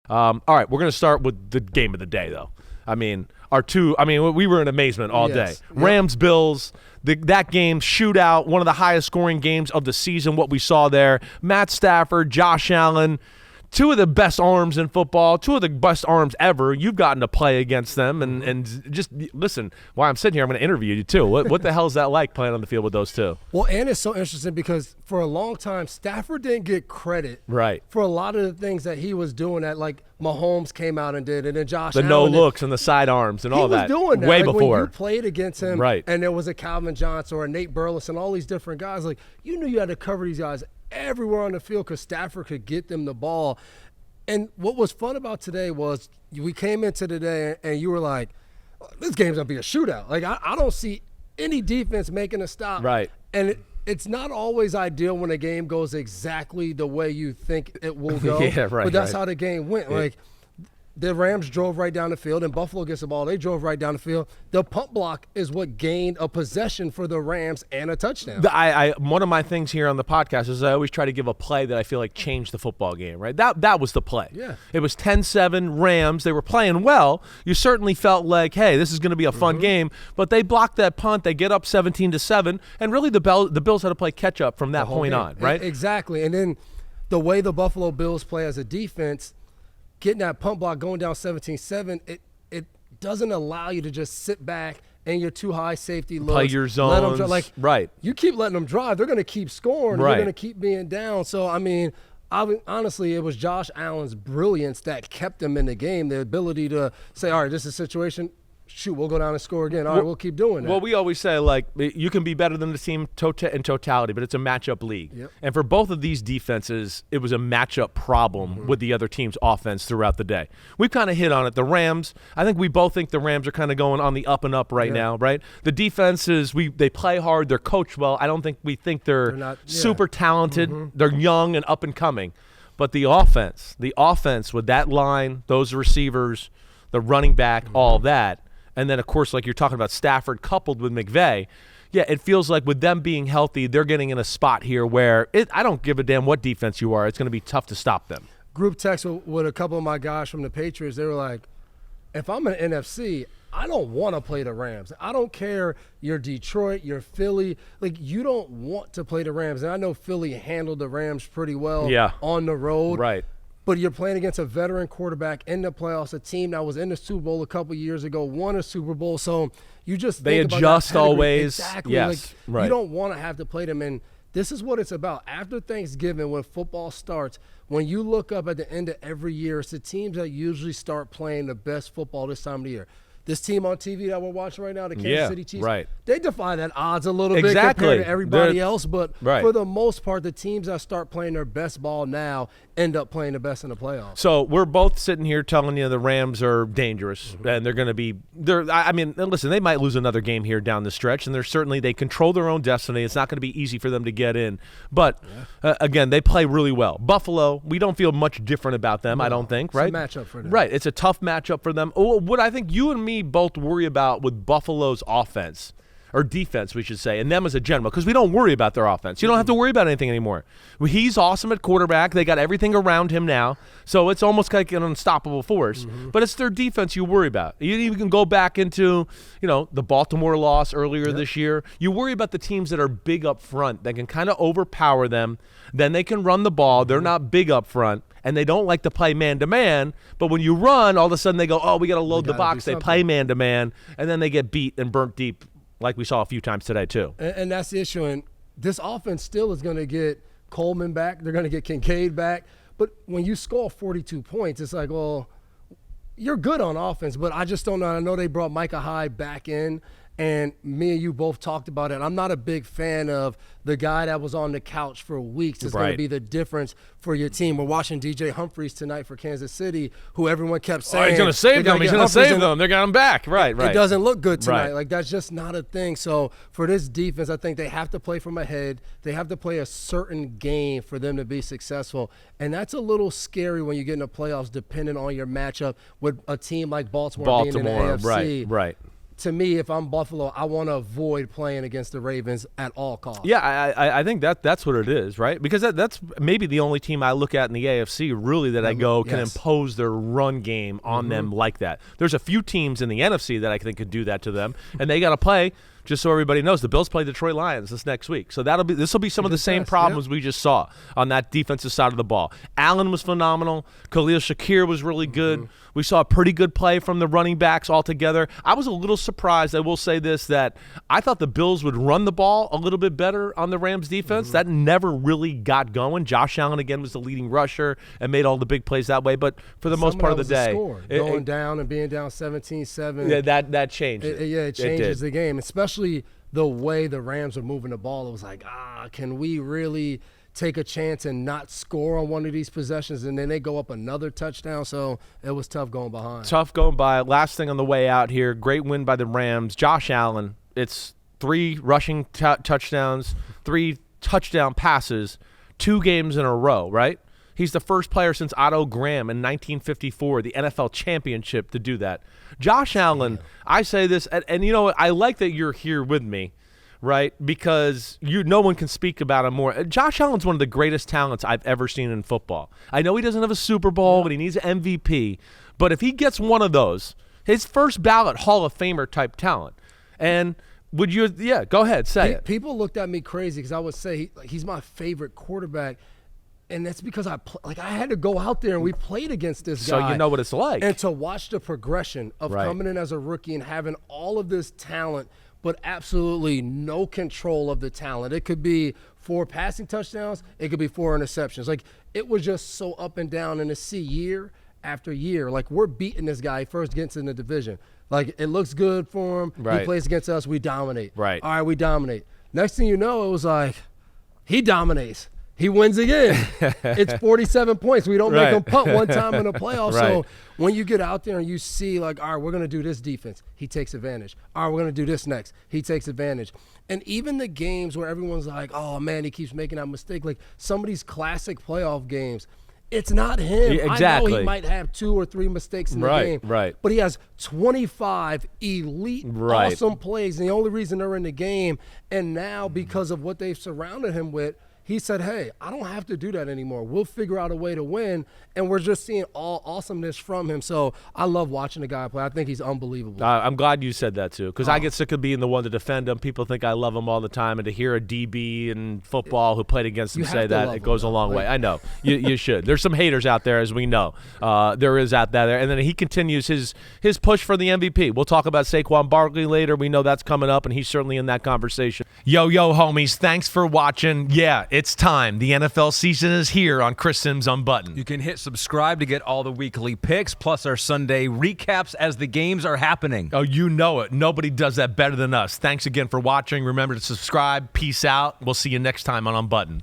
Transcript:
All right, we're going to start with the game of the day, though. We were in amazement all day. Yep. Rams-Bills, that game, shootout, one of the highest scoring games of the season, what we saw there. Matt Stafford, Josh Allen, two of the best arms in football, two of the best arms ever. You've gotten to play against them. And just listen, while I'm sitting here, I'm going to interview you, too. What the hell is that like playing on the field with those two? Well, and it's so interesting because for a long time, Stafford didn't get credit for a lot of the things that he was doing that, like Mahomes came out and did, and then Josh Allen. The no-looks and the side arms and all that. He was doing that. Way like before. When you played against him, Right. and there was a Calvin Johnson or a Nate Burleson and all these different guys, like you knew you had to cover these guys everywhere on the field because Stafford could get them the ball. And what was fun about today was we came into today and you were like, this game's going to be a shootout. Like, I don't see any defense making a stop. Right. And it's not always ideal when a game goes exactly the way you think it will go. Yeah, right. But that's how the game went. Yeah. Like, the Rams drove right down the field, and Buffalo gets the ball. They drove right down the field. The pump block is what gained a possession for the Rams and a touchdown. One of my things here on the podcast is I always try to give a play that I feel like changed the football game, right? That was the play. Yeah. It was 10-7 Rams. They were playing well. You certainly felt like, hey, this is going to be a fun game. But they blocked that punt. They get up 17-7, and really the Bills had to play catch-up from that point on, right? Exactly. And then the way the Buffalo Bills play as a defense, getting that pump block going down 17-7, it doesn't allow you to just sit back and your too high safety looks. Play your zones. Right. You keep letting them drive, they're going to keep scoring. Right. They're going to keep being down. So, honestly, it was Josh Allen's brilliance that kept them in the game, the ability to say, all right, this is a situation. Shoot, we'll go down and score again. All right, we'll keep doing that. Well, we always say, like, you can be better than the team in totality, but it's a matchup league. Yep. And for both of these defenses, it was a matchup problem with the other team's offense throughout the day. We've kind of hit on it. The Rams, I think we both think the Rams are kind of going on the up and up right now, right? The defenses, they play hard. They're coached well. I don't think we think they're not, super talented. They're young and up and coming. But the offense with that line, those receivers, the running back, all that, and then, of course, like you're talking about Stafford coupled with McVay, yeah, it feels like with them being healthy, they're getting in a spot here where I don't give a damn what defense you are. It's going to be tough to stop them. Group text with a couple of my guys from the Patriots, they were like, if I'm an NFC, I don't want to play the Rams. I don't care you're Detroit, you're Philly. Like, you don't want to play the Rams. And I know Philly handled the Rams pretty well on the road. Right. But you're playing against a veteran quarterback in the playoffs, a team that was in the Super Bowl a couple years ago, won a Super Bowl. So you just they think adjust about that always. Exactly. Yes, like, you don't want to have to play them. And this is what it's about. After Thanksgiving, when football starts, when you look up at the end of every year, it's the teams that usually start playing the best football this time of the year. This team on TV that we're watching right now, the Kansas City Chiefs, they defy that odds a little bit compared to everybody else. But for the most part, the teams that start playing their best ball now end up playing the best in the playoffs. So we're both sitting here telling you the Rams are dangerous, and they're going to be – listen, they might lose another game here down the stretch, and they control their own destiny. It's not going to be easy for them to get in. But, again, they play really well. Buffalo, we don't feel much different about them, I don't think, right? It's a matchup for them. Right. It's a tough matchup for them. What I think you and me both worry about with Buffalo's offense, or defense, we should say, and them as a general, because we don't worry about their offense. You don't have to worry about anything anymore. He's awesome at quarterback. They got everything around him now, so it's almost like an unstoppable force. But it's their defense you worry about. You can go back into, the Baltimore loss earlier this year. You worry about the teams that are big up front that can kind of overpower them. Then they can run the ball. They're not big up front, and they don't like to play man-to-man. But when you run, all of a sudden they go, oh, we got to load the box. They play man-to-man, and then they get beat and burnt deep, like we saw a few times today too. And that's the issue. And this offense still is going to get Coleman back. They're going to get Kincaid back. But when you score 42 points, it's like, well, you're good on offense, but I just don't know. I know they brought Micah Hyde back in, and me and you both talked about it. I'm not a big fan of the guy that was on the couch for weeks is going to be the difference for your team. We're watching DJ Humphries tonight for Kansas City, who everyone kept saying, he's going to save them. He's going to save them. They got him back. Right. It doesn't look good tonight. Like, that's just not a thing. So for this defense, I think they have to play from ahead. They have to play a certain game for them to be successful. And that's a little scary when you get in the playoffs, depending on your matchup with a team like Baltimore being in the AFC. Right. to me, if I'm Buffalo, I want to avoid playing against the Ravens at all costs. Yeah, I think that's what it is, right? Because that's maybe the only team I look at in the AFC really that I go can impose their run game on them like that. There's a few teams in the NFC that I think could do that to them, and they got to play. Just so everybody knows, the Bills play Detroit Lions this next week. So this will be some of the same problems we just saw on that defensive side of the ball. Allen was phenomenal. Khalil Shakir was really good. We saw a pretty good play from the running backs altogether. I was a little surprised, I will say this, that I thought the Bills would run the ball a little bit better on the Rams defense. That never really got going. Josh Allen, again, was the leading rusher and made all the big plays that way. But for the most part of the day, going down and being down 17-7. Yeah, that changed. It changes the game, especially the way the Rams are moving the ball. It was like, can we really take a chance and not score on one of these possessions? And then they go up another touchdown. So it was tough going behind. Tough going by. Last thing on the way out here, great win by the Rams. Josh Allen, it's 3 rushing touchdowns, 3 touchdown passes, 2 games in a row, right? He's the first player since Otto Graham in 1954, the NFL championship, to do that. Josh Allen, I say this, and you know what? I like that you're here with me, right? Because no one can speak about him more. Josh Allen's one of the greatest talents I've ever seen in football. I know he doesn't have a Super Bowl and he needs an MVP, but if he gets one of those, his first ballot Hall of Famer type talent. And would you? Yeah, go ahead, say it. People looked at me crazy because I would say he's my favorite quarterback. And that's because I had to go out there and we played against this guy. So you know what it's like. And to watch the progression of coming in as a rookie and having all of this talent, but absolutely no control of the talent. It could be 4 passing touchdowns. It could be 4 interceptions. Like, it was just so up and down. And to see year after year, like, we're beating this guy. He first gets in the division. Like, it looks good for him. He plays against us. We dominate. Right. All right, we dominate. Next thing you know, it was like, he dominates. He wins again. It's 47 points. We don't make him punt one time in the playoffs. So when you get out there and you see, like, all right, we're going to do this defense, he takes advantage. All right, we're going to do this next. He takes advantage. And even the games where everyone's like, oh, man, he keeps making that mistake, like some of these classic playoff games, it's not him. Yeah, exactly. I know he might have 2 or 3 mistakes in the game. But he has 25 elite, awesome plays. And the only reason they're in the game, and now because of what they've surrounded him with, he said, hey, I don't have to do that anymore. We'll figure out a way to win, and we're just seeing all awesomeness from him. So I love watching the guy play. I think he's unbelievable. I'm glad you said that, too, because I get sick of being the one to defend him. People think I love him all the time, and to hear a DB in football who played against him say that, it goes a long way. I know. You should. There's some haters out there, as we know. There is out there. And then he continues his push for the MVP. We'll talk about Saquon Barkley later. We know that's coming up, and he's certainly in that conversation. Yo, homies, thanks for watching. Yeah, it's time. The NFL season is here on Chris Simms Unbuttoned. You can hit subscribe to get all the weekly picks, plus our Sunday recaps as the games are happening. Oh, you know it. Nobody does that better than us. Thanks again for watching. Remember to subscribe. Peace out. We'll see you next time on Unbuttoned.